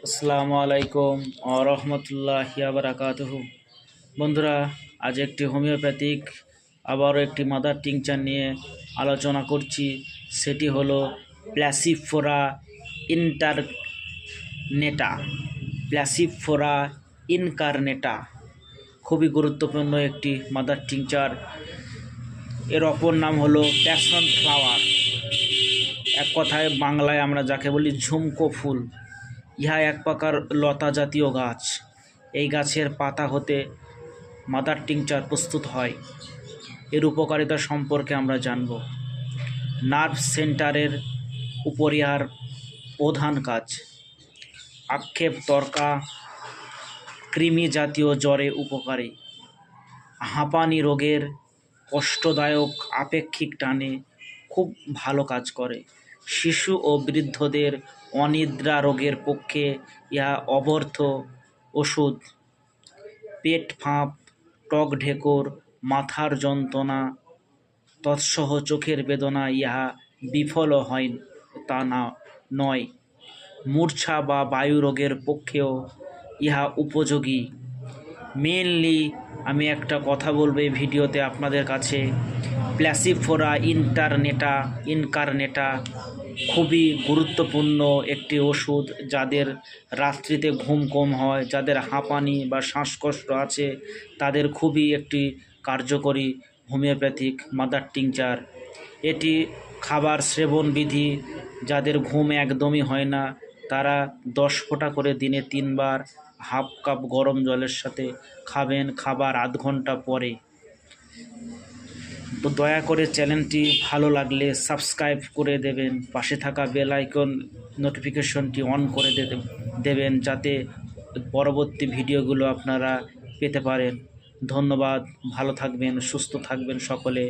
আসসালামু আলাইকুম ওয়া রাহমাতুল্লাহি ওয়া বারাকাতুহু। বন্ধুরা, আজ একটি হোমিওপ্যাথিক আবারও একটি মাদার টিংচার নিয়ে আলোচনা করছি। সেটি হলো প্ল্যাসিফোরা ইন্টারনেটা। প্ল্যাসিফোরা ইনকারনেটা খুবই গুরুত্বপূর্ণ একটি মাদার টিংচার। এর অপর নাম হলো প্যাশন ফ্লাওয়ার। এক কথায় বাংলায় আমরা যাকে বলি ঝুমকো ফুল। ইহা এক প্রকার লতা জাতীয় গাছ। এই গাছের পাতা হতে মাদার টিংচার প্রস্তুত হয়। এর উপকারিতা সম্পর্কে আমরা জানব। নার্ভ সেন্টারের উপর ইহার প্রধান কাজ। আক্ষেপ, তর্কা, কৃমি জাতীয় জ্বরে উপকারী। হাঁপানি রোগের কষ্টদায়ক আপেক্ষিক টানে খুব ভালো কাজ করে। শিশু ও বৃদ্ধদের অনিদ্রা রোগের পক্ষে ইহা অবর্থ ওষুধ। পেট ফাঁপ, টক ঢেকুর, মাথার যন্ত্রণা তৎসহ চোখের বেদনা ইহা বিফল হয় তা নয়। মূর্ছা বা বায়ু রোগের পক্ষেও ইহা উপযোগী। মেনলি আমি একটা কথা বলবো এই ভিডিওতে আপনাদের কাছে। প্ল্যাসিফোরা ইনকারনেটা খুবই গুরুত্বপূর্ণ একটি ওষুধ। যাদের রাত্রিতে ঘুম কম হয়, যাদের হাঁপানি বা শ্বাসকষ্ট আছে, তাদের খুবই একটি কার্যকরী হোমিওপ্যাথিক মাদার টিংচার। এটি খাবার সেবন বিধি। যাদের ঘুম একদমই হয় না, তারা 10 ফোঁটা করে দিনে 3 বার হাফ কাপ গরম জলের সাথে খাবেন, খাবার আধ ঘন্টা পরে। তো দয়া করে চ্যানেলটি ভালো লাগলে সাবস্ক্রাইব করে দেবেন, পাশে থাকা বেল আইকন নোটিফিকেশনটি অন করে দেবেন, যাতে পরবর্তী ভিডিওগুলো আপনারা পেতে পারেন। ধন্যবাদ। ভালো থাকবেন, সুস্থ থাকবেন সকলে।